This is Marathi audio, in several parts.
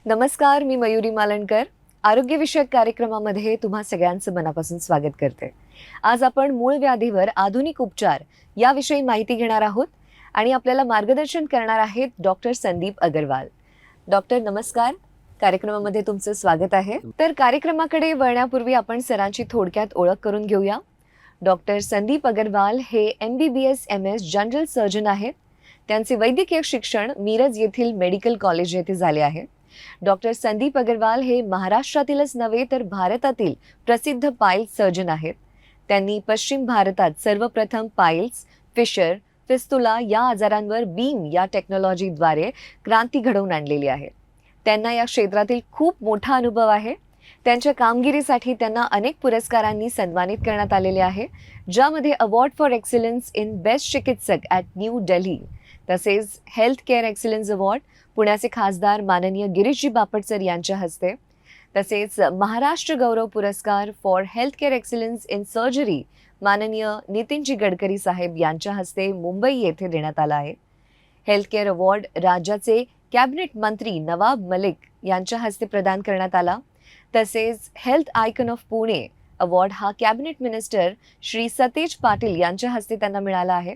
नमस्कार, मी मयुरी मालणकर. आरोग्यविषयक कार्यक्रमामध्ये तुम्हा सगळ्यांचं मनापासून स्वागत करते. आज आपण मूळ व्याधीवर आधुनिक उपचार याविषयी माहिती घेणार आहोत आणि आपल्याला मार्गदर्शन करणार आहेत डॉक्टर संदीप अगरवाल. डॉक्टर नमस्कार, कार्यक्रमामध्ये तुमचं स्वागत आहे. तर कार्यक्रमाकडे वळण्यापूर्वी आपण सरांची थोडक्यात ओळख करून घेऊया. डॉक्टर संदीप अगरवाल हे MBBS MS जनरल सर्जन आहेत. त्यांचे वैद्यकीय शिक्षण मिरज येथील मेडिकल कॉलेज येथे झाले आहे. डॉक्टर संदीप अगरवाल हे महाराष्ट्रातीलच नव्हे तर भारतातील प्रसिद्ध पाईल्स सर्जन आहेत. त्यांनी पश्चिम भारतात सर्वप्रथम पाईल्स, फिशर, फिस्तुला या आजारांवर बीम या टेक्नॉलॉजीद्वारे क्रांती घडवून आणलेली आहे. त्यांना या क्षेत्रातील खूप मोठा अनुभव आहे. त्यांच्या कामगिरीसाठी त्यांना अनेक पुरस्कारांनी सन्मानित करण्यात आलेले आहे, ज्यामध्ये award for excellence in best चिकित्सक ॲट न्यू दिल्ली, तसेच हेल्थ केअर एक्सलन्स अवॉर्ड पुण्याचे खासदार माननीय गिरीशजी बापट यांच्या हस्ते, तसेच महाराष्ट्र गौरव पुरस्कार for health care excellence in surgery माननीय नितीनजी गडकरी साहेब यांच्या हस्ते मुंबई येथे देण्यात आला आहे. हेल्थ केअर अवॉर्ड राज्याचे कॅबिनेट मंत्री नवाब मलिक यांच्या हस्ते प्रदान करण्यात आला. तसेच health icon of Pune award हा कॅबिनेट मिनिस्टर श्री सतेज पाटील यांच्या हस्ते त्यांना मिळाला आहे.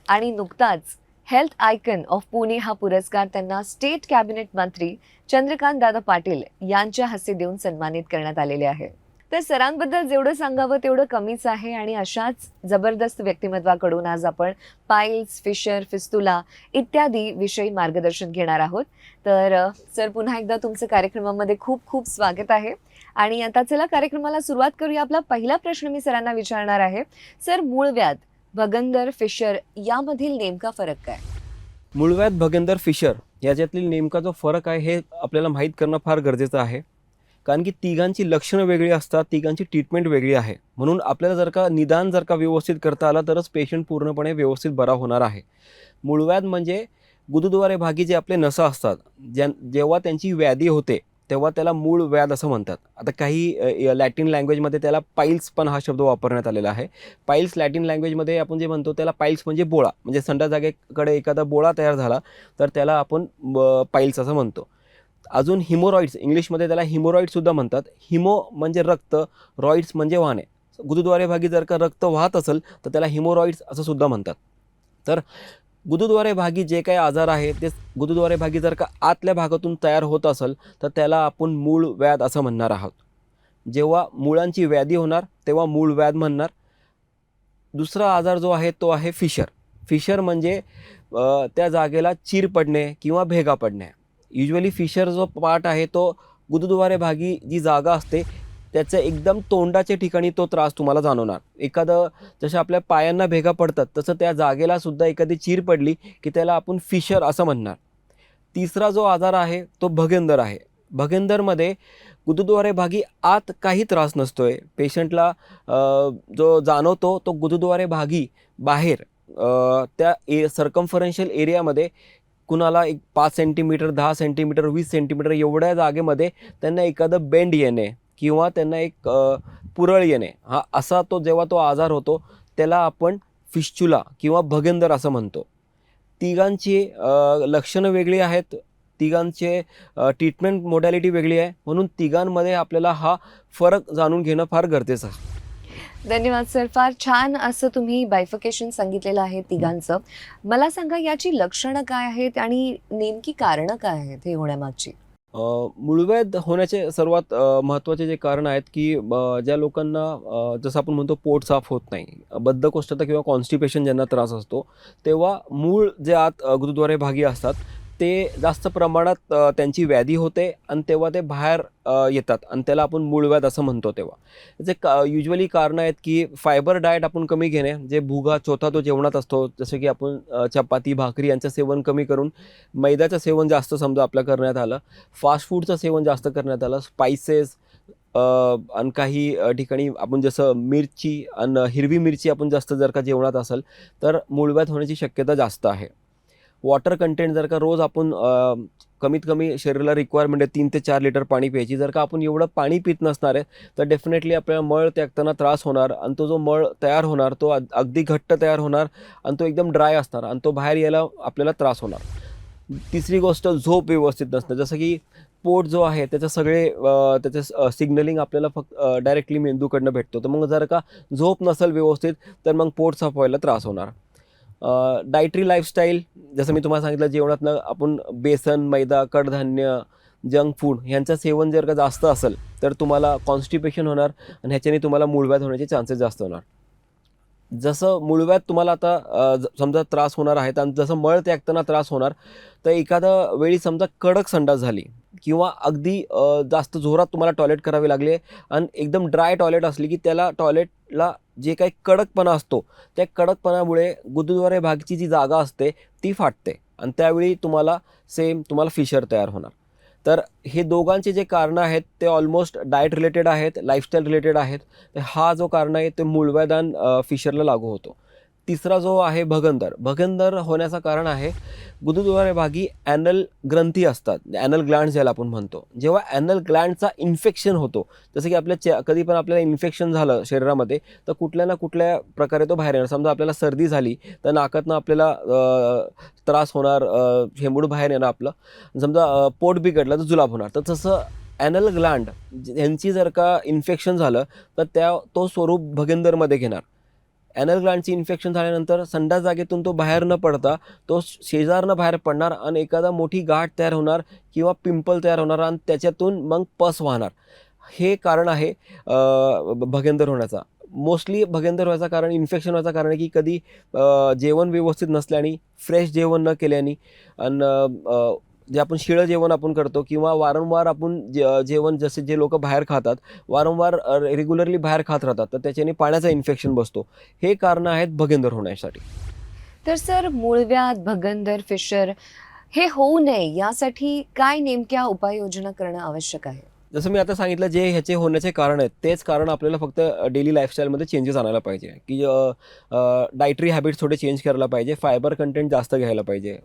आणि नुकताच हेल्थ आयकॉन ऑफ पुणे हा पुरस्कार त्यांना स्टेट कॅबिनेट मंत्री चंद्रकांत दादा पाटील यांच्या हस्ते देऊन सन्मानित करण्यात आलेले आहे. तर सरांबद्दल जेवढं सांगावं तेवढं कमीच आहे आणि अशाच जबरदस्त व्यक्तिमत्वाकडून आज आपण पाईल्स, फिशर, फिस्तुला इत्यादी विषयी मार्गदर्शन घेणार आहोत. तर सर, पुन्हा एकदा तुमचं कार्यक्रमामध्ये खूप खूप स्वागत आहे. आणि आता चला कार्यक्रमाला सुरुवात करूया. आपला पहिला प्रश्न मी सरांना विचारणार आहे. सर, मूळव्याध, भगंदर, फिशर यामधील नेमका फरक काय? मूळव्याध, भगंदर, फिशर याच्यातील नेमका जो फरक आहे हे आपल्याला माहीत करणं फार गरजेचं आहे. कारण की तिघांची लक्षणं वेगळी असतात, तिघांची ट्रीटमेंट वेगळी आहे. म्हणून आपल्याला जर का व्यवस्थित करता आला तरच पेशंट पूर्णपणे व्यवस्थित बरा होणार आहे. मूळव्याध म्हणजे गुदद्वारे भागी जे आपले नसं असतात, जेव्हा त्यांची व्याधी होते तेव्हा त्याला मूळ व्याध असं म्हणतात. आता काही लॅटिन लँग्वेजमध्ये त्याला पाईल्स पण हा शब्द वापरण्यात आलेला आहे. पाईल्स लॅटिन लँग्वेजमध्ये आपण जे म्हणतो त्याला पाईल्स म्हणजे बोळा, म्हणजे संडा जागेकडे एखादा बोळा तयार झाला तर त्याला आपण पाईल्स असं म्हणतो. अजून हिमोरॉइड्स, इंग्लिशमध्ये त्याला हिमोरॉइड्ससुद्धा म्हणतात. हिमो म्हणजे रक्त, रॉइड्स म्हणजे वाहने. गुदद्वारे भागी जर का रक्त वाहत असेल तर त्याला हिमोरॉइड्स असं सुद्धा म्हणतात. तर गुदद्वारे भागी जे काही आजार आहे ते गुदद्वारे भागी जर का आतल्या भागातून तयार होत असेल तर त्याला आपण मूळ व्याध असं म्हणणार आहोत. जेव्हा मुळांची व्याधी होणार तेव्हा मूळ व्याध म्हणणार. दुसरा आजार जो आहे तो आहे फिशर. फिशर म्हणजे त्या जागेला चीर पडणे किंवा भेगा पडणे. युजली फिशर जो पार्ट आहे तो गुदद्वारे भागी जी जागा असते त्याच्या एकदम तोंडाच्या ठिकाणी तो त्रास तुम्हाला जाणवणार. एखादं जसं आपल्या पायांना भेगा पडतात तसं त्या जागेला सुद्धा एखादी चीर पडली की त्याला आपण फिशर असं म्हणणार. तिसरा जो आजार आहे तो भगंदर आहे. भगंदरमध्ये गुदद्वारे भागी आत काही त्रास नसतोय. पेशंटला जो जाणवतो तो गुदद्वारे भागी बाहेर त्या सर्कम्फरन्शियल एरियामध्ये कुणाला 5 सेंटीमीटर, 10 सेंटीमीटर, 20 सेंटीमीटर एवढ्या जागेमध्ये त्यांना एखादं बेंड येणे किंवा त्यांना एक पुरळ येणे, हा असा जेव्हा तो आजार होतो त्याला आपण फिस्चुला किंवा भगंदर असं म्हणतो. तिघांची लक्षणं वेगळी आहेत, तिघांचे ट्रीटमेंट मोडॅलिटी वेगळी आहे. म्हणून तिघांमध्ये आपल्याला हा फरक जाणून घेणं फार गरजेचं आहे. धन्यवाद सर. फार छान असं तुम्ही बायफिकेशन सांगितलेलं आहे तिघांचं. मला सांगा, याची लक्षणं काय आहेत आणि नेमकी कारणं काय आहेत हे होण्यामागची? मूळव्याध होण्याचे सर्वात महत्त्वाचे जे कारण आहेत की ज्या लोकांना जसं आपण म्हणतो पोट साफ होत नाही, बद्धकोष्ठता किंवा कॉन्स्टिपेशन ज्यांना त्रास असतो, तेव्हा मूळ जे आत गुदद्वारे भागी असतात ते जास्त प्रमाणात त्यांची व्याधी होते आणि तेव्हा ते बाहेर येतात आणि त्याला आपण मूळव्याध असं म्हणतो. तेव्हा जे युजली कारणं आहेत की फायबर डाएट आपण कमी घेणे, जे भुगा चोथा तो जेवणात असतो, जसं की आपण चपाती, भाकरी यांचं सेवन कमी करून मैद्याचं सेवन जास्त समजा आपलं करण्यात आलं, फास्ट फूडचं सेवन जास्त करण्यात आलं, स्पायसेस आणि काही ठिकाणी आपण जसं मिरची आणि हिरवी मिरची आपण जास्त जर का जेवणात असेल तर मूळव्याध होण्याची शक्यता जास्त आहे. वॉटर कंटेंट जर का रोज आपण कमीत कमी शरीराला रिक्वायरमेंट आहे 3 ते 4 लिटर पाणी प्यायची, जर का आपण एवढं पाणी पित नसणार आहे तर डेफिनेटली आपल्याला मळ त्यागताना त्रास होणार आणि तो जो मळ तयार होणार तो अगदी घट्ट तयार होणार आणि तो एकदम ड्राय असणार आणि तो बाहेर यायला आपल्याला त्रास होणार. तिसरी गोष्ट झोप व्यवस्थित नसणं, जसं की पोट जो आहे त्याचं सगळे त्याचं सिग्नलिंग आपल्याला फक्त डायरेक्टली मेंदूकडनं भेटतो. तर मग जर का झोप नसेल व्यवस्थित तर मग पोट साफ व्हायला त्रास होणार. डायटरी लाईफस्टाईल, जसं मी तुम्हाला सांगितलं, जेवणातनं आपण बेसन, मैदा, कडधान्य, जंक फूड यांचं सेवन जर का जास्त असेल तर तुम्हाला कॉन्स्टिपेशन होणार आणि ह्याच्याने तुम्हाला मूळव्याध होण्याचे चान्सेस जास्त होणार. जसं मूळव्याध तुम्हाला आता समजा त्रास होणार आहे आणि जसं मळ त्यागताना त्रास होणार, तर एखाद्या वेळी समजा कडक संडास झाली किंवा अगदी जास्त जोरात तुम्हाला टॉयलेट करावे लागले आणि एकदम ड्राय टॉयलेट असली की त्याला टॉयलेटला जे काही कडकपणा असतो त्या कडकपणामुळे गुदद्वारे भागची जी जागा असते ती फाटते आणि त्यावेळी तुम्हाला फिशर तयार होणार. तर हे दोघांचे जे कारणं आहेत ते ऑलमोस्ट डाएट रिलेटेड आहेत, लाईफस्टाईल रिलेटेड आहेत. तर हा जो कारण आहे ते मूळव्याध आणि फिशरला लागू होतो. तिसरा जो आहे भगंदर होण्याचं कारण आहे गुदद्वारे भागी ॲनल ग्रंथी असतात, ॲनल ग्लँड्स ज्याला आपण म्हणतो. जेव्हा ॲनल ग्लँडचा इन्फेक्शन होतो, जसं की कधी पण आपल्याला इन्फेक्शन झालं शरीरामध्ये तर कुठल्या ना कुठल्या प्रकारे तो बाहेर येणार. समजा आपल्याला सर्दी झाली तर नाकातनं आपल्याला त्रास होणार, हेंबूड बाहेर येणार आपलं. समजा पोट बिघडलं तर जुलाब होणार. तर तसं ॲनल ग्लँड यांची जर का इन्फेक्शन झालं तर तो स्वरूप भगंदरमध्ये घेणार. ॲनल ग्लँडची इन्फेक्शन झाल्यानंतर संडास जागेतून तो बाहेर न पडता तो शेजारनं बाहेर पडणार आणि एखादा मोठी गाठ तयार होणार किंवा पिंपल तयार होणार आणि त्याच्यातून मग पस वाहणार. हे कारण आहे भगंदर होण्याचा. मोस्टली भगंदर व्हायचं कारण, इन्फेक्शन व्हायचं कारण आहे की कधी जेवण व्यवस्थित नसल्याने, फ्रेश जेवण न केल्याने आणि जे आपण शिळं जेवण आपण करतो किंवा वारंवार आपण जेवण जसे जे लोक बाहेर खातात, वारंवार रेग्युलरली बाहेर खात राहतात, तर त्याच्याने पाण्याचा इन्फेक्शन बसतो. हे कारणं आहेत भगंदर होण्यासाठी. तर सर, मूळव्याध, भगंदर, फिशर हे होऊ नये यासाठी काय नेमक्या उपाययोजना करणं आवश्यक आहे? जसं मी आता सांगितलं, जे ह्याचे होण्याचे कारण आहेत तेच कारण आपल्याला फक्त डेली लाईफस्टाईलमध्ये चेंजेस आणायला पाहिजे. की डायटरी हॅबिट्स थोडे चेंज करायला पाहिजे, फायबर कंटेंट जास्त घ्यायला पाहिजे,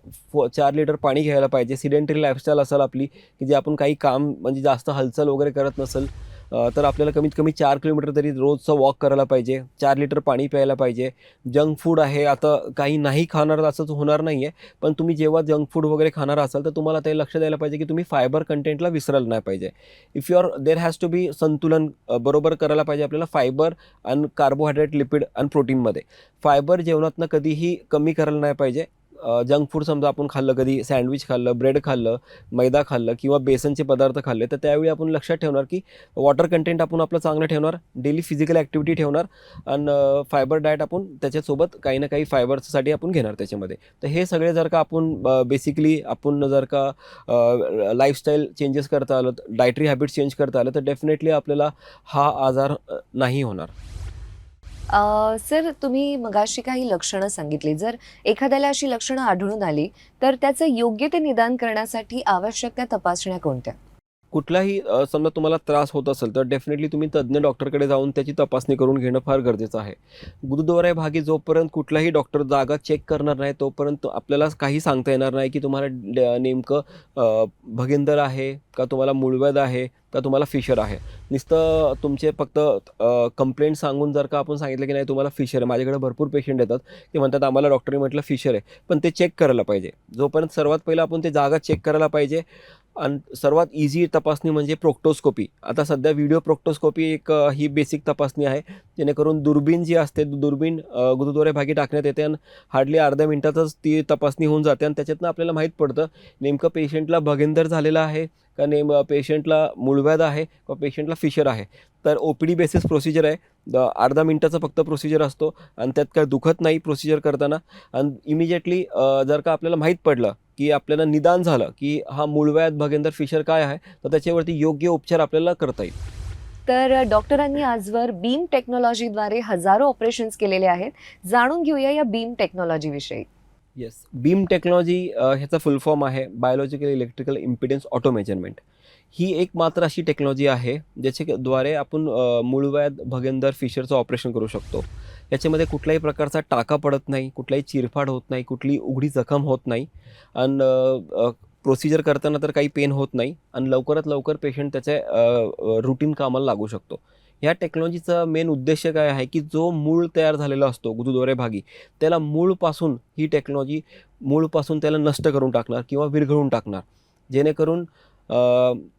4 लिटर पाणी घ्यायला पाहिजे. सिडेंटरी लाईफस्टाईल असेल आपली, की जे आपण काही काम म्हणजे जास्त हालचाल वगैरे करत नसेल तर आपल्याला कमीत कमी 4 किलोमीटर तरी रोजचं वॉक करायला पाहिजे, 4 लिटर पाणी प्यायला पाहिजे. जंक फूड आहे, आता काही नाही खाणार असंच होणार नाही आहे, पण तुम्ही जेव्हा जंक फूड वगैरे खाणार असाल तर तुम्हाला ते लक्ष द्यायला पाहिजे की तुम्ही फायबर कंटेंटला विसरायला नाही पाहिजे. If you are there has to be संतुलन बरोबर करायला पाहिजे आपल्याला फायबर आणि कार्बोहायड्रेट, लिपिड आणि प्रोटीनमध्ये. फायबर जेवणातनं कधीही कमी करायला नाही पाहिजे. जंक फूड समजा आपण खाल्लं, कधी सँडविच खाल्लं, ब्रेड खाल्लं, मैदा खाल्लं किंवा बेसनचे पदार्थ खाल्ले, तर त्यावेळी आपण लक्षात ठेवणार की वॉटर कंटेंट आपण आपलं चांगलं ठेवणार, डेली फिजिकल ॲक्टिव्हिटी ठेवणार आणि फायबर डाएट आपण त्याच्यासोबत काही ना काही फायबर्ससाठी आपण घेणार त्याच्यामध्ये. तर हे सगळे जर का आपण बेसिकली आपण जर का लाईफस्टाईल चेंजेस करता आलं, डायटरी हॅबिट्स चेंज करता आलं, तर डेफिनेटली आपल्याला हा आजार नाही होणार. सर, तुम्ही मगाशी काही लक्षणं सांगितली. जर एखाद्याला अशी लक्षणं आढळून आली तर त्याचं योग्य ते निदान करण्यासाठी आवश्यक त्या तपासण्या कोणत्या? कुठलाही समजा तुम्हाला त्रास होत असेल तर डेफिनेटली तुम्ही तज्ज्ञ डॉक्टरकडे जाऊन त्याची तपासणी करून घेणं फार गरजेचं आहे. गुरुद्वारे भागी जोपर्यंत कुठलाही डॉक्टर जागा चेक करणार नाही तोपर्यंत आपल्याला काही सांगता येणार नाही की तुम्हाला नेमकं भगंदर आहे का, तुम्हाला मूळव्याध आहे का, तुम्हाला फिशर आहे. नुसतं तुमचे फक्त कंप्लेंट सांगून जर का आपण सांगितलं की नाही तुम्हाला फिशर आहे, माझ्याकडे भरपूर पेशंट येतात ते म्हणतात आम्हाला डॉक्टरने म्हटलं फिशर आहे, पण ते चेक करायला पाहिजे. जोपर्यंत सर्वात पहिलं आपण ते जागा चेक करायला पाहिजे. आणि सर्वात इझी तपासणी म्हणजे प्रोक्टोस्कोपी. आता सध्या व्हिडिओ प्रोक्टोस्कोपी ही बेसिक तपासणी आहे, जेणेकरून दुर्बीण जी असते दुर्बीण गुरुद्वारे भागी टाकण्यात येते आणि हार्डली अर्ध्या मिनिटातच ती तपासणी होऊन जाते आणि त्याच्यातनं आपल्याला माहीत पडतं नेमकं पेशंटला भगंदर झालेला आहे का, पेशंटला मूळव्याध आहे का, पेशंटला फिशर आहे. तर OPD बेसिस प्रोसिजर आहे, अर्धा मिनिटाचा फक्त प्रोसिजर असतो आणि त्यात काय दुखत नाही प्रोसिजर करताना. आणि इमिजिएटली जर का आपल्याला माहीत पडलं की आपल्याला निदान झालं की हा मूळव्याध, भगंदर, फिशर काय आहे, तर त्याच्यावरती योग्य उपचार आपल्याला करता येईल. तर डॉक्टरांनी आजवर बीम टेक्नॉलॉजीद्वारे हजारो ऑपरेशन्स केलेले आहेत. जाणून घेऊया या बीम टेक्नॉलॉजीविषयी. येस, बीम टेक्नॉलॉजी ह्याचा फुल फॉर्म आहे biological electrical impedance auto measurement. ही एक मात्र अशी टेक्नॉलॉजी आहे ज्याच्याद्वारे आपण मूळव्याध, भगंदर, फिशरचं ऑपरेशन करू शकतो. याच्यामध्ये कुठल्याही प्रकारचा टाका पडत नाही, कुठलाही चिरफाड होत नाही, कुठली उघडी जखम होत नाही आणि प्रोसिजर करताना तर काही पेन होत नाही आणि लवकरात लवकर पेशंट त्याच्या रुटीन कामाला लागू शकतो. ह्या टेक्नॉलॉजीचा मेन उद्देश काय आहे की जो मूळ तयार झालेला असतो गुरुद्वारे भागी, त्याला मूळपासून ही टेक्नॉलॉजी मूळपासून त्याला नष्ट करून टाकणार किंवा विरघळून टाकणार, जेणेकरून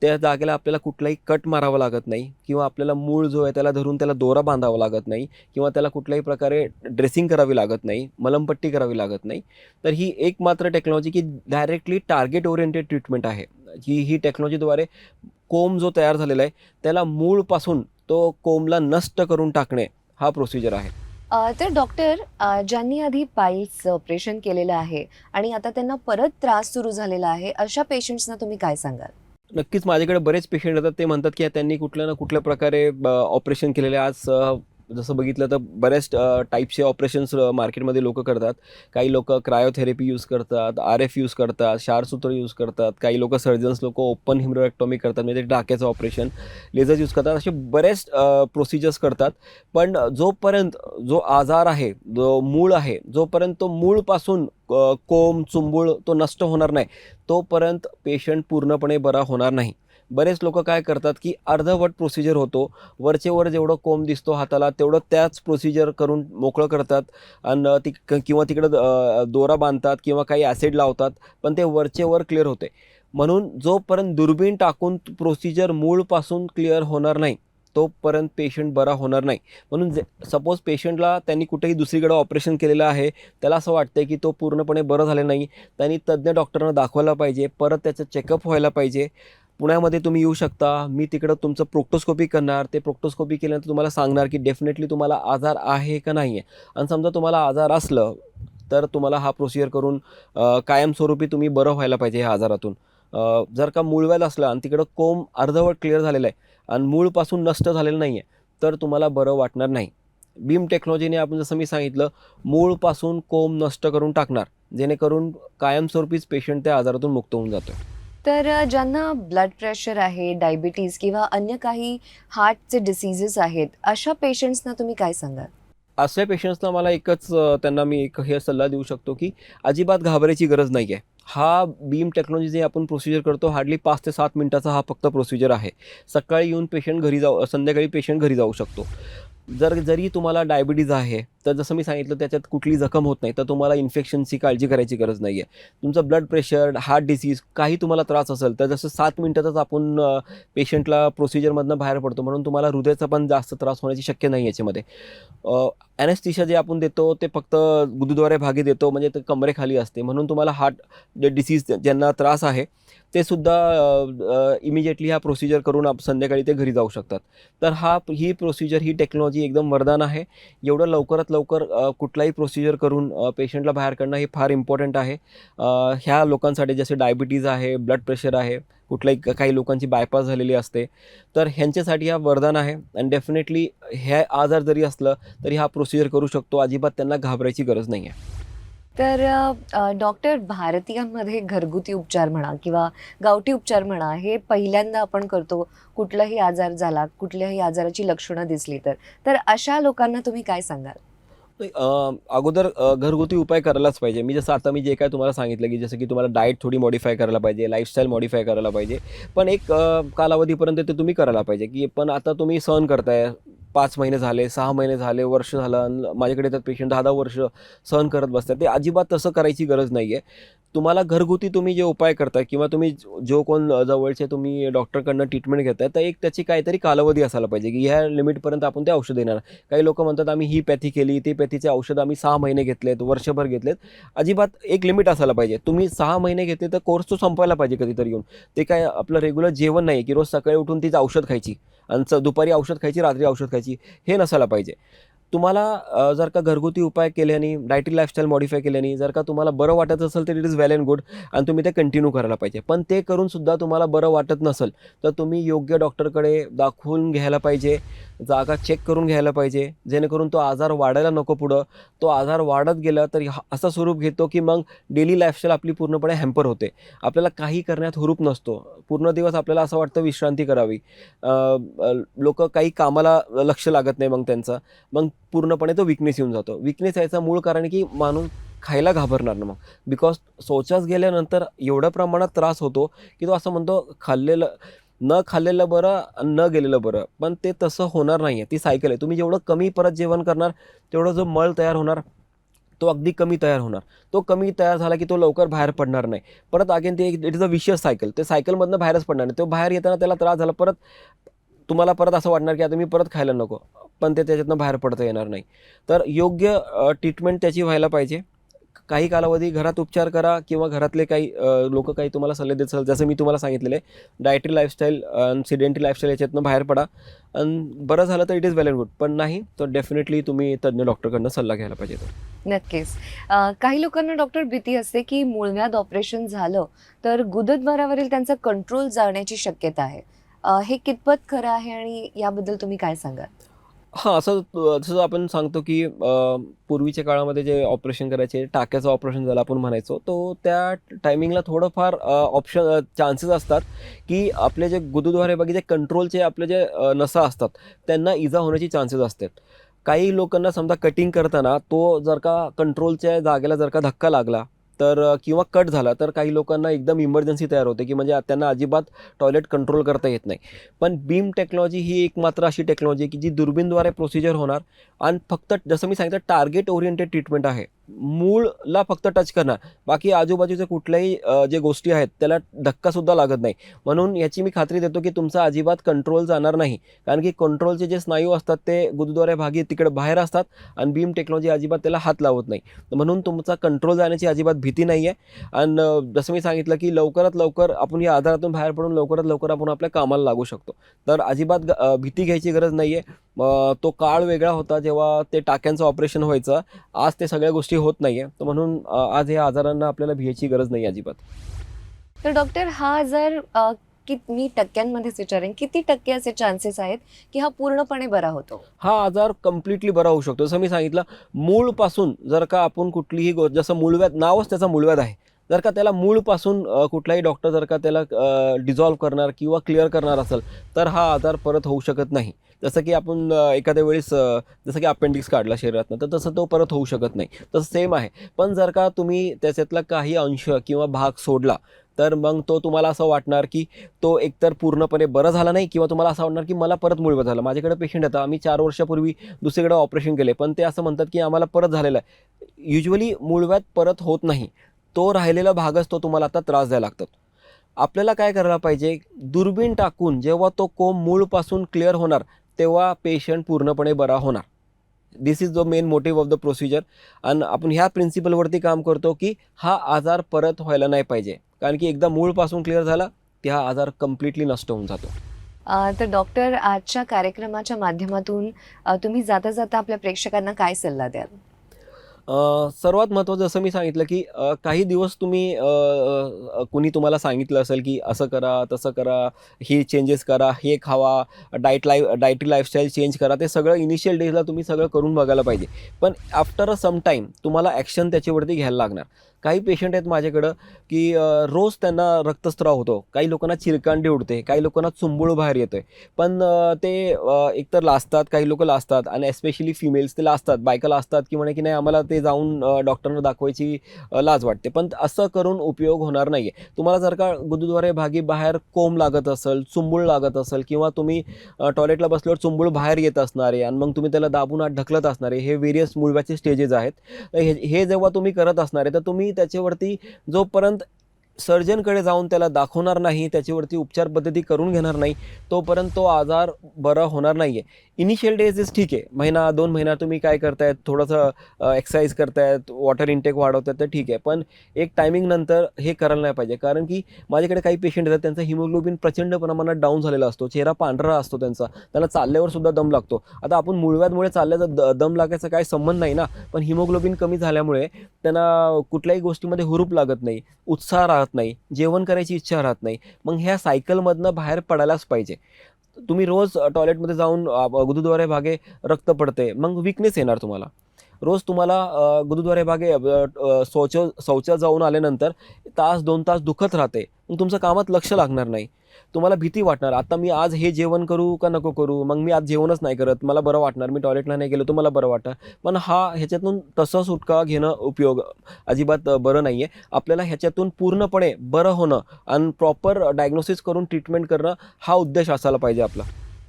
त्या जागेला आपल्याला कुठलाही कट मारावा लागत नाही किंवा आपल्याला मूळ जो आहे त्याला धरून त्याला दोरा बांधावा लागत नाही किंवा त्याला कुठल्याही प्रकारे ड्रेसिंग करावी लागत नाही, मलमपट्टी करावी लागत नाही. तर ही एकमात्र टेक्नॉलॉजी की डायरेक्टली टार्गेट ओरिएंटेड ट्रीटमेंट आहे. ही टेक्नॉलॉजीद्वारे कोंब जो तयार झालेला आहे त्याला मूळपासून तो कोंबला नष्ट करून टाकणे हा प्रोसिजर आहे. तर डॉक्टर, ज्यांनी आधी पाईल्स ऑपरेशन केलेलं आहे आणि आता त्यांना परत त्रास सुरू झालेला आहे, अशा पेशंट्सना तुम्ही काय सांगाल? नक्कीच माझ्याकडे बरेच पेशंट येतात, ते म्हणतात की त्यांनी कुठल्या ना कुठल्या प्रकारे ऑपरेशन केलेले. आज जसं बघितलं तर बऱ्याच टाईपचे ऑपरेशन्स मार्केटमध्ये लोक करतात. काही लोक क्रायोथेरपी यूज करतात, RF यूज करतात, क्षारसूत्र यूज करतात, काही लोक सर्जन्स लोक ओपन हिमरोएक्टॉमी करतात, म्हणजे डाक्याचं ऑपरेशन, लेझर यूज करतात, असे बरेच प्रोसिजर्स करतात. पण जोपर्यंत जो आजार आहे, जो मूळ आहे, जोपर्यंत तो मूळपासून कोंब चुंबूळ तो नष्ट होणार नाही तोपर्यंत पेशंट पूर्णपणे बरा होणार नाही. बरेच लोक काय करतात की अर्धवट प्रोसिजर होतो, वरचे वर जेवढं कोंब दिसतो हाताला तेवढं त्याच प्रोसिजर करून मोकळं करतात आणि किंवा तिकडं दोरा बांधतात किंवा काही ॲसिड लावतात, पण ते वरचे वर क्लिअर होते. म्हणून जोपर्यंत दुर्बीण टाकून प्रोसिजर मूळपासून क्लिअर होणार नाही तोपर्यंत पेशंट बरा होणार नाही. म्हणून सपोज पेशंटला त्यांनी कुठेही दुसरीकडे ऑपरेशन केलेलं आहे, त्याला असं वाटतं की तो पूर्णपणे बरं झालं नाही, त्यांनी तज्ज्ञ डॉक्टरांना दाखवायला पाहिजे, परत त्याचं चेकअप व्हायला पाहिजे. पुण्यामध्ये तुम्ही येऊ शकता, मी तिकडं तुमचं प्रोक्टोस्कोपी करणार. ते प्रोक्टोस्कोपी केल्यानंतर तुम्हाला सांगणार की डेफिनेटली तुम्हाला आजार आहे का नाही आहे. आणि समजा तुम्हाला आजार असलं तर तुम्हाला हा प्रोसिजर करून कायमस्वरूपी तुम्ही बरं व्हायला पाहिजे ह्या आजारातून. जर का मूळव्याध असलं आणि तिकडं कोंब अर्धवट क्लिअर झालेलं आहे आणि मूळपासून नष्ट झालेलं नाही आहे तर तुम्हाला बरं वाटणार नाही. बीम टेक्नॉलॉजीने आपण जसं मी सांगितलं मूळपासून कोंब नष्ट करून टाकणार, जेणेकरून कायमस्वरूपीच पेशंट त्या आजारातून मुक्त होऊन जातो. तर ज्यांना ब्लड प्रेशर आहे, डायबिटीज किंवा अन्य काही हार्टचे डिसीजेस आहेत, अशा पेशंट्सना तुम्ही काय सांगाल? अशा पेशंट्सना मला एकच त्यांना मी एक हे सल्ला देऊ शकतो की अजिबात घाबरायची गरज नाही आहे. हा बीम टेक्नॉलॉजी जे आपण प्रोसिजर करतो हार्डली 5 ते 7 मिनिटाचा हा फक्त प्रोसिजर आहे. सकाळी येऊन संध्याकाळी पेशंट घरी जाऊ शकतो. जरी तुम्हाला डायबिटीज आहे तर जसं मी सांगितलं त्याच्यात कुठली जखम होत नाही, तर तुम्हाला इन्फेक्शनची काळजी करायची गरज नाही आहे. तुमचं ब्लड प्रेशर, हार्ट डिसीज काही तुम्हाला त्रास असेल तर जसं 7 मिनिटातच आपण पेशंटला प्रोसिजरमधनं बाहेर पडतो, म्हणून तुम्हाला हृदयाचा पण जास्त त्रास होण्याची शक्य नाही याच्यामध्ये. ॲनेस्थेशिया जे आपण देतो ते फक्त गुदद्वारे भागी देतो, म्हणजे ते कमरेखाली असते, म्हणून तुम्हाला हार्ट डिसीज ज्यांना त्रास आहे ते सुद्धा इमिजिएटली हा प्रोसिजर करून संध्याकाळी ते घरी जाऊ शकतात. तर ही प्रोसिजर, ही टेक्नॉलॉजी एकदम वरदान आहे. एवढं लवकरात लवकर कुठलाही प्रोसिजर करून पेशंटला बाहेर काढणं हे फार इम्पॉर्टंट आहे. ह्या लोकांसाठी जसे डायबिटीज आहे, ब्लड प्रेशर आहे, काही लोकांची बायपास झालेली असते, तर ह्यांच्यासाठी हा वरदान आहे. आणि डेफिनेटली हे आजार जरी असलं तरी हा प्रोसिजर करू शकतो. अजिबात त्यांना घाबरायची गरज नाही आहे. तर डॉक्टर, भारतीयांमध्ये घरगुती उपचार म्हणा किंवा गावठी उपचार म्हणा, हे पहिल्यांदा आपण करतो. कुठलाही आजार झाला, कुठल्याही आजाराची लक्षणं दिसली तर अशा लोकांना तुम्ही काय सांगाल? अगोदर घरगुती उपाय करायलाच पाहिजे. आता मी जे काय तुम्हाला सांगितलं की जसं की तुम्हाला डाएट थोडी मॉडिफाय करायला पाहिजे, लाईफस्टाईल मॉडिफाय करायला पाहिजे, पण एक कालावधीपर्यंत ते तुम्ही करायला पाहिजे. की पण आता तुम्ही सहन करताय, 5 महिने झाले, 6 महिने झाले, वर्ष झालं, आणि माझ्याकडे तर पेशंट 10-10 वर्ष सहन करत बसतात. ते अजिबात तसं करायची गरज नाही आहे. तुम्हाला घरगुती तुम्ही जे उपाय करताय किंवा तुम्ही जो कोण जवळचे तुम्ही डॉक्टरकडनं ट्रीटमेंट घेताय, तर एक त्याची काहीतरी कालावधी असायला पाहिजे की ह्या लिमिटपर्यंत आपण ते औषध देणार. काही लोक म्हणतात आम्ही ही पॅथी केली, ती पॅथीचे औषध आम्ही 6 महिने घेतलेत, वर्षभर घेतलेत. अजिबात एक लिमिट असायला पाहिजे. तुम्ही 6 महिने घेतले तर कोर्स तो संपवायला पाहिजे कधीतरी येऊन. ते काय आपलं रेग्युलर जेवण नाही की रोज सकाळी उठून तीच औषध खायची आणि दुपारी औषध खायची, रात्री औषध खायची, हे नसायला पाहिजे. तुम्हाला जर का घरगुती उपाय केल्याने, डायटी लाईफस्टाईल मॉडिफाय केल्याने जर का तुम्हाला बरं वाटत असेल तर it is well and good, आणि तुम्ही ते कंटिन्यू करायला पाहिजे. पण ते करूनसुद्धा तुम्हाला बरं वाटत नसेल तर तुम्ही योग्य डॉक्टरकडे दाखवून घ्यायला पाहिजे, जागा चेक करून घ्यायला पाहिजे, जेणेकरून तो आजार वाढायला नको. पुढं तो आजार वाढत गेला तर असं स्वरूप घेतो की मग डेली लाईफस्टाईल आपली पूर्णपणे हॅम्पर होते. आपल्याला काही करण्यात हुरूप नसतो. पूर्ण दिवस आपल्याला असं वाटतं विश्रांती करावी. लोक काही कामाला लक्ष लागत नाही मग त्यांचं, मग पूर्णपणे तो विकनेस येऊन जातो. विकनेस याचं मूळ कारण की माणूस खायला घाबरणार ना मग, बिकॉज शौचास गेल्यानंतर एवढ्या प्रमाणात त्रास होतो की तो असं म्हणतो न खाल्लेलं बरं, न गेलेलं बरं. पण ते तसं होणार नाही आहे. ती सायकल आहे. तुम्ही जेवढं कमी परत जेवण करणार तेवढं जो मळ तयार होणार तो अगदी कमी तयार होणार. तो कमी तयार झाला की तो लवकर बाहेर पडणार नाही. परत अगेन ते it is a vicious cycle. ते सायकलमधनं बाहेरच पडणार नाही. तो बाहेर येताना त्याला त्रास झाला, परत तुम्हाला परत असं वाटणार की आता मी परत खायला नको, पण ते त्याच्यातनं बाहेर पडता येणार नाही. तर योग्य ट्रीटमेंट त्याची व्हायला पाहिजे. काही कालावधी घरात उपचार करा किंवा घरातले काही लोक काही तुम्हाला सल्ले देत असेल, जसं मी तुम्हाला सांगितलेलं आहे, डायटरी लाईफस्टाईल आणि सिडेंटरी लाईफस्टाईल याच्यातनं बाहेर पडा. आणि बरं झालं तर it is well and good, पण नाही तर डेफिनेटली तुम्ही तज्ज्ञ डॉक्टरकडनं सल्ला घ्यायला पाहिजे. नक्कीच. काही लोकांना डॉक्टर भीती असते की मूळव्याध ऑपरेशन झालं तर गुदद्वारावरील त्यांचा कंट्रोल जाण्याची शक्यता आहे. हे कितपत खरं आहे आणि याबद्दल तुम्ही काय सांगाल? हां, असं जसं आपण सांगतो की पूर्वीच्या काळामध्ये जे ऑपरेशन करायचे, टाक्याचं ऑपरेशन ज्याला आपण म्हणायचो, तो त्या टायमिंगला थोडंफार चान्सेस असतात की आपले जे गुदद्वारे बाकी जे कंट्रोलचे आपले जे नसा असतात, त्यांना इजा होण्याची चान्सेस असतात. काही लोकांना समजा कटिंग करताना तो जर का कंट्रोलच्या जागेला जर का धक्का लागला तर किंवा कट झाला, तर काही लोकांना एकदम इमर्जन्सी तयार होते की म्हणजे त्यांना अजिबात टॉयलेट कंट्रोल करता येत नाही. पण बीम टेक्नॉलॉजी ही एक मात्र अशी टेक्नॉलॉजी आहे की जी दुर्बीणद्वारे प्रोसिजर होणार आणि फक्त जसं मी सांगितलं टार्गेट ओरिएंटेड ट्रीटमेंट आहे. मूळला फक्त टच करणार, बाकी आजूबाजूचे कुठल्याही जे गोष्टी आहेत त्याला धक्कासुद्धा लागत नाही. म्हणून याची मी खात्री देतो की तुमचा अजिबात कंट्रोल जाणार नाही, कारण की कंट्रोलचे जे स्नायू असतात ते गुदद्वारे भागी तिकडे बाहेर असतात आणि बीम टेक्नॉलॉजी अजिबात त्याला हात लावत नाही. म्हणून तुमचा कंट्रोल जाण्याची अजिबात भीती नाही आहे. आणि जसं मी सांगितलं की लवकरात लवकर आपण या आजारातून बाहेर पडून लवकरात लवकर आपण आपल्या कामाला लागू शकतो. तर अजिबात भीती घ्यायची गरज नाही आहे. तो काळ वेगळा होता जेव्हा ते टाक्यांचं ऑपरेशन व्हायचं. आज ते सगळ्या गोष्टी होत नाही आहे. तर म्हणून आज या आजारांना आपल्याला भियायची गरज नाही अजिबात. तर डॉक्टर हा आजार मी टक्क्यांमध्येच विचारेन, किती टक्के असे चान्सेस आहेत की हा पूर्णपणे बरा होतो? हा आजार कम्प्लिटली बरा होऊ शकतो. जसं मी सांगितलं, मूळपासून जर का आपण कुठलीही जसं मूळव्याध नावच त्याचा मूळव्याध आहे. जर का त्याला मूळपासून कुठलाही डॉक्टर जर का त्याला डिझॉल्व्ह करणार किंवा क्लिअर करणार असेल, तर हा आजार परत होऊ शकत नाही. जसं की आपण एखाद्या वेळेस जसं की अपेंडिक्स काढला शरीरातनं, तर तसं तो परत होऊ शकत नाही. तसं सेम आहे. पण जर का तुम्ही त्याच्यातला काही अंश किंवा भाग सोडला, तर मग तो तुम्हाला असं वाटणार की तो एकतर पूर्णपणे बरं झाला नाही किंवा तुम्हाला असं वाटणार की मला परत मूळव्याध झालं. माझ्याकडे पेशंट येतात, आम्ही 4 वर्षापूर्वी दुसरीकडे ऑपरेशन केले, पण ते असं म्हणतात की आम्हाला परत झालेलं आहे. युजुअली मूळव्याध परत होत नाही. तो राहिलेला भागच तो तुम्हाला आता त्रास द्यायला लागतात. आपल्याला काय करायला पाहिजे, दुर्बीण टाकून जेव्हा तो कोंब मूळपासून क्लिअर होणार, तेव्हा पेशंट पूर्णपणे बरा होणार. This is the main motive of the procedure. आणि आपण ह्या प्रिन्सिपलवरती काम करतो की हा आजार परत व्हायला नाही पाहिजे, कारण की एकदा मूळपासून क्लिअर झाला की हा आजार कम्प्लिटली नष्ट होऊन जातो. तर डॉक्टर, आजच्या कार्यक्रमाच्या माध्यमातून तुम्ही जाता जाता आपल्या प्रेक्षकांना काय सल्ला द्याल? सर्वात महत्त्वाचं जसं मी सांगितलं की काही दिवस तुम्ही कुणी तुम्हाला सांगितलं असेल की असं करा, तसं करा, हे चेंजेस करा, हे खावा, डायटरी लाईफस्टाईल चेंज करा. ते सगळं इनिशियल डेजला तुम्ही सगळं करून बघायला पाहिजे. पण आफ्टर अ सम टाईम तुम्हाला ॲक्शन त्याच्यावरती घ्यायला लागणार. काही पेशंट आहेत माझ्याकडं की रोज त्यांना रक्तस्राव होतो, काही लोकांना चिरकांडी उडते, काही लोकांना चुंबूळ बाहेर येतोय. पण ते एकतर लाजतात, काही लोकं लाजतात आणि एस्पेशली फिमेल्स ते लाजतात, बायका लाजतात की म्हणे की नाही आम्हाला ते जाऊन डॉक्टरना दाखवायची लाज वाटते. पण असं करून उपयोग होणार नाही आहे. तुम्हाला जर का गुदद्वारे भागी बाहेर कोंब लागत असेल, चुंबूळ लागत असेल किंवा तुम्ही टॉयलेटला बसल्यावर चुंबूळ बाहेर येत असणार आहे आणि मग तुम्ही त्याला दाबून आत ढकलत असणार आहे, हे व्हेरियस मूळव्याधचे स्टेजेस आहेत. तर हे जेव्हा तुम्ही करत असणार आहे, तर तुम्ही त्याच्यावरती जोपर्यंत सर्जनकडे जाऊन त्याला दाखवणार नाही, त्याच्यावरती उपचार पद्धती करून घेणार नाही, तोपर्यंत तो आजार बरा होणार नाही आहे. इनिशियल डेज ठीक आहे. महिना 2 महिना तुम्ही काय करतायत, थोडंसं एक्सरसाइज करतायत, वॉटर इंटेक वाढवतायत, तर ठीक आहे. पण एक टायमिंग नंतर हे करायला नाही पाहिजे, कारण की माझ्याकडे काही पेशंट येतात, त्यांचा हिमोग्लोबिन प्रचंड प्रमाणात डाऊन झालेला असतो, चेहरा पांढरा असतो त्यांचा, त्यांना चालल्यावर सुद्धा दम लागतो. आता आपण मूळव्याधमुळे चालल्याचा दम लागायचा काही संबंध नाही ना, पण हिमोग्लोबिन कमी झाल्यामुळे त्यांना कुठल्याही गोष्टीमध्ये हुरूप लागत नाही, उत्साह राहत नाही, जेवण करायची इच्छा राहत नाही. मग ह्या सायकलमधनं बाहेर पडायलाच पाहिजे. तुम्ही रोज टॉयलेटमध्ये जाऊन गुदद्वारे भागे रक्त पडते, मग विकनेस येणार तुम्हाला. रोज तुम्हाला गुदद्वारे भागे शौचात जाऊन आल्यानंतर तास 2 तास दुखत राहते, मग तुमचं कामात लक्ष लागणार नाही. तुम्हाला भीती वाटणार, आता मी आज हे जेवण करू का नको करू, मग मी आज जेवणच नाही करत, मला बरं वाटणार, मी टॉयलेटला नाही गेलो तर मला बरं वाटणार. पण ह्याच्यातून तसं सुटका घेणं उपयोग अजिबात बरं नाही आहे. आपल्याला ह्याच्यातून पूर्णपणे बरं होणं आणि प्रॉपर डायग्नोसिस करून ट्रीटमेंट करणं हा उद्देश असायला पाहिजे आपला.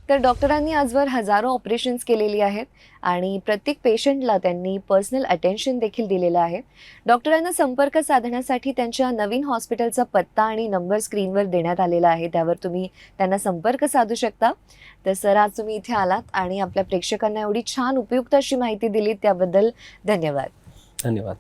तर डॉक्टरांनी आजवर हजारो ऑपरेशन्स केलेली आहेत आणि प्रत्येक पेशंटला त्यांनी पर्सनल अटेन्शन देखील दिलेलं आहे. डॉक्टरांना संपर्क साधण्यासाठी त्यांच्या नवीन हॉस्पिटलचा पत्ता आणि नंबर स्क्रीनवर देण्यात आलेला आहे. त्यावर तुम्ही त्यांना संपर्क साधू शकता. तर सर, आज तुम्ही इथे आलात आणि आपल्या प्रेक्षकांना एवढी छान उपयुक्त अशी माहिती दिली त्याबद्दल धन्यवाद. धन्यवाद.